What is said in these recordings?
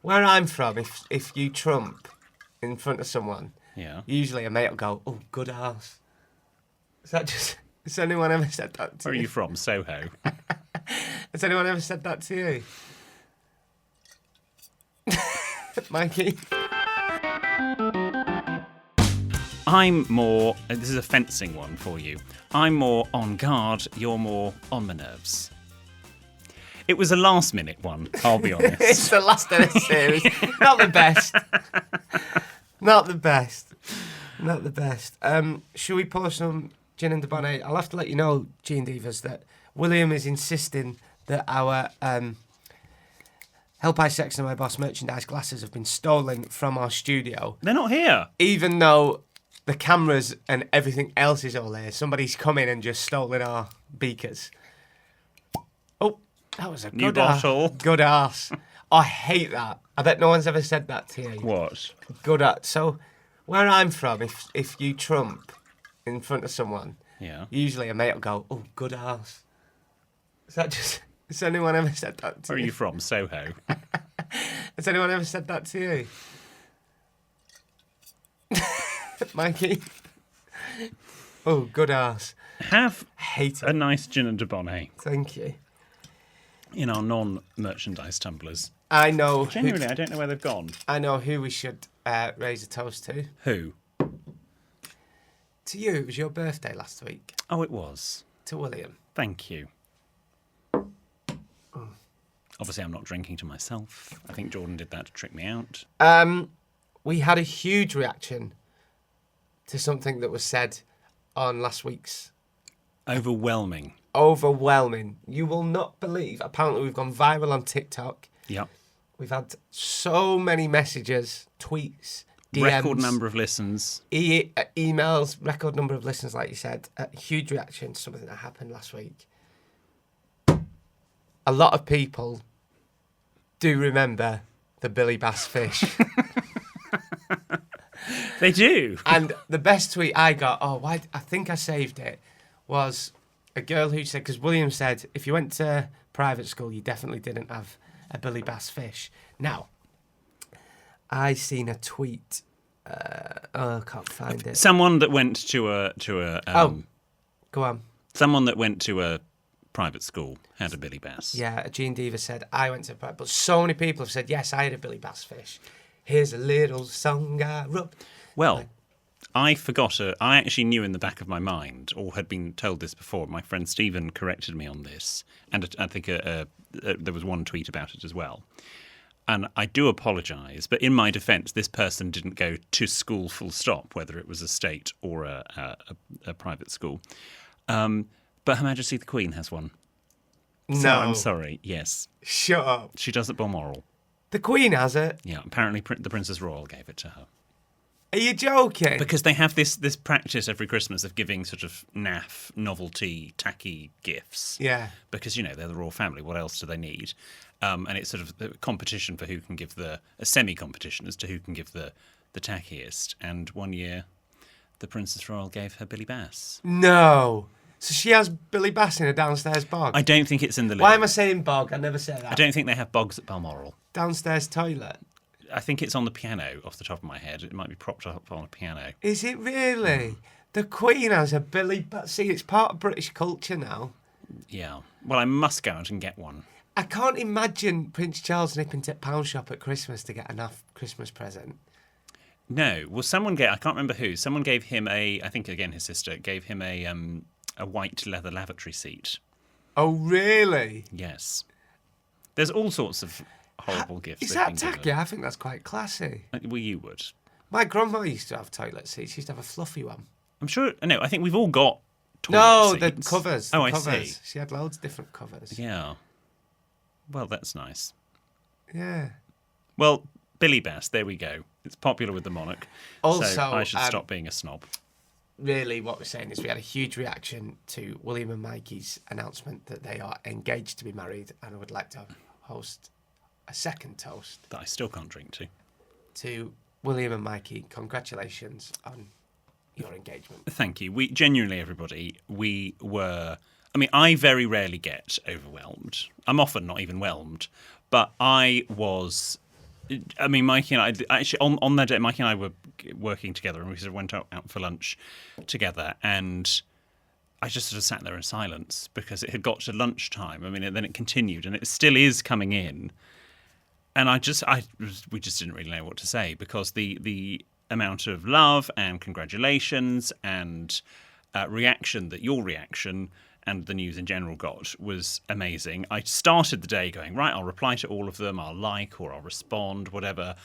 Where I'm from, if you trump in front of someone, Yeah. usually a mate will go, "Oh, good arse." Is that just? Has anyone ever said that to Where are you? you from? Soho. Has anyone ever said that to you? Mikey? I'm more. This is a fencing one for you. I'm more on guard. You're more on my nerves. It was a last-minute one. I'll be honest. It's the last of this series. Not the best. Not the best. Not the best. Should we pour some gin and Diva? I'll have to let you know, G and Divas, that William is insisting that our Help I Sex and My Boss merchandise glasses have been stolen from our studio. They're not here. Even though the cameras and everything else is all there, somebody's come in and just stolen our beakers. Oh, that was a New good bottle. Good arse. I hate that. I bet no one's ever said that to you. What? Good arse. So, where I'm from, if you trump in front of someone, Yeah. usually a mate will go, "Oh, good arse." Is that just? Has anyone ever said that to Where are you? you from? Soho. Has anyone ever said that to you? Mikey? Oh, good arse. Have Hate a it. nice gin and Diva Thank you. in our non-merchandise tumblers. I know. Genuinely, I don't know where they've gone. I know who we should raise a toast to. Who? To you, it was your birthday last week. Oh, it was. To William. Thank you. Obviously, I'm not drinking to myself. I think Jordan did that to trick me out. We had a huge reaction to something that was said on last week's. Overwhelming. Overwhelming. You will not believe. Apparently, we've gone viral on TikTok. Yep. We've had so many messages, tweets, DMs. Record number of listens. Emails, record number of listeners, like you said. A huge reaction to something that happened last week. A lot of people do remember the Billy Bass fish. They do. And the best tweet I got, I think I saved it, was a girl who said, because William said, if you went to private school, you definitely didn't have a Billy Bass fish. Now, I seen a tweet. I can't find it. Someone that went to a Go on. someone that went to a private school had a Billy Bass. Yeah, G and Diva said, I went to private, but so many people have said, yes, I had a Billy Bass fish. Here's a little song I wrote. Well, I forgot. I actually knew in the back of my mind, or had been told this before. My friend Stephen corrected me on this, and I think there was one tweet about it as well. And I do apologise, but in my defence, this person didn't go to school full stop, whether it was a state or a private school. But Her Majesty the Queen has one. No. So I'm sorry. Yes, Shut up. she does at Balmoral. The Queen has it. Yeah, apparently the Princess Royal gave it to her. Are you joking? Because they have this practice every Christmas of giving sort of naff, novelty, tacky gifts. Yeah. Because, they're the royal family. What else do they need? And it's sort of a competition for who can give a semi-competition as to who can give the tackiest. And one year, the Princess Royal gave her Billy Bass. No. So she has Billy Bass in a downstairs bog? I don't think it's in the living. Why am I saying bog? I never say that. I don't think they have bogs at Balmoral. Downstairs toilet? I think it's on the piano off the top of my head. It might be propped up on a piano. Is it really? The Queen has a Billy Bass. See, it's part of British culture now. Yeah. Well, I must go out and get one. I can't imagine Prince Charles nipping to a pound shop at Christmas to get enough Christmas present. No. Well, I can't remember who. Someone gave him I think again his sister, gave him a white leather lavatory seat. Oh, really? Yes. There's all sorts of horrible gifts. Is they've that been tacky? given. I think that's quite classy. Well, you would. My grandma used to have toilet seats. She used to have a fluffy one. I'm sure. No, I think we've all got toilet No, seats. the covers. Oh, the I covers. see. She had loads of different covers. Yeah. Well, that's nice. Yeah. Well, Billy Bass, there we go. It's popular with the monarch. Also, so I should stop being a snob. Really, what we're saying is we had a huge reaction to William and Mikey's announcement that they are engaged to be married, and I would like to host a second toast That I still can't drink to William and Mikey. Congratulations on your engagement. Thank you. We genuinely, everybody, we were. I mean, I very rarely get overwhelmed. I'm often not even whelmed, but I was I mean, Mikey and I actually on that day, Mikey and I were working together, and we sort of went out for lunch together, and I just sort of sat there in silence because it had got to lunchtime. I mean, then it continued, and it still is coming in, and we just didn't really know what to say because the amount of love and congratulations and reaction that your reaction and the news in general got was amazing. I started the day going, right, I'll reply to all of them, I'll like or I'll respond, whatever.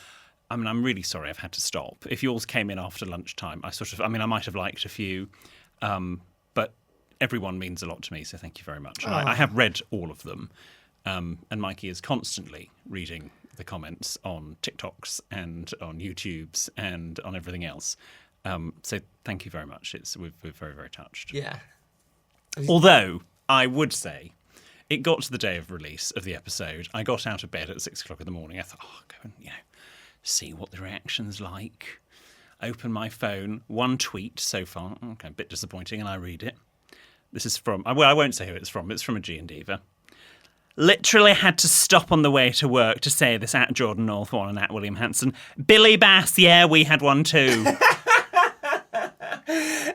I mean, I'm really sorry I've had to stop. If yours came in after lunchtime, I might have liked a few, but everyone means a lot to me, so thank you very much. And I have read all of them, and Mikey is constantly reading the comments on TikToks and on YouTubes and on everything else. So thank you very much. We're very, very touched. Yeah. Although, I would say, it got to the day of release of the episode. I got out of bed at 6 o'clock in the morning. I thought, I'll go and, see what the reaction's like. Open my phone. One tweet so far. Okay, a bit disappointing, and I read it. This is from, I won't say who it's from. It's from a G and Diva. Literally had to stop on the way to work to say this at Jordan Northwan and at William Hanson. Billy Bass, yeah, we had one too.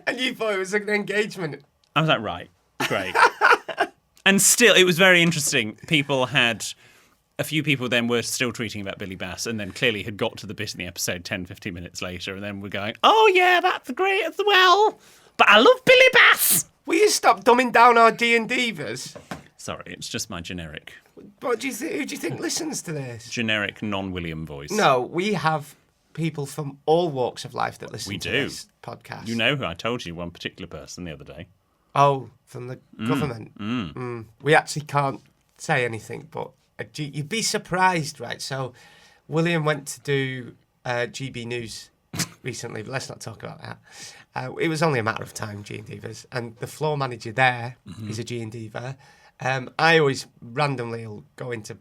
And you thought it was an engagement. I was like, right, great. And still, it was very interesting. A few people then were still tweeting about Billy Bass and then clearly had got to the bit in the episode 10, 15 minutes later and then were going, oh yeah, that's great as well. But I love Billy Bass. Will you stop dumbing down our G and Divas? Sorry, it's just my generic. What do you who do you think listens to this? Generic non-William voice. No, we have people from all walks of life that listen to this podcast. You know who I told you, one particular person the other day. Oh, from the government. We actually can't say anything, but you'd be surprised, right? So William went to do GB News recently, but let's not talk about that. It was only a matter of time, G and Divas, and the floor manager there is a G and Diva. I always randomly will go into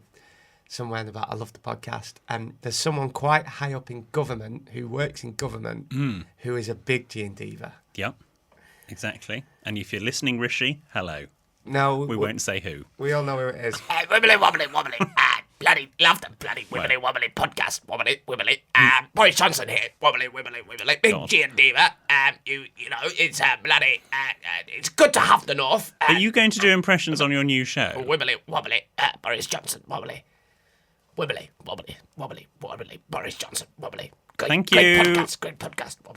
somewhere and about I love the podcast, and there's someone quite high up in government who works in government who is a big G and Diva. Yep, exactly. And if you're listening, Rishi, hello. No, we won't say who. We all know who it is. Wibbly wobbly wobbly. Bloody love the bloody wibbly wobbly podcast. Wobbly wibbly. Boris Johnson here. Wobbly wibbly wibbly. Big G and Diva. You know it's bloody. It's good to have the North. Are you going to do impressions on your new show? Wibbly wobbly. Boris Johnson. Wobbly. Wibbly wobbly wobbly wobbly. Boris Johnson. Wobbly. Thank you. Great podcast. Great podcast. Wobbly.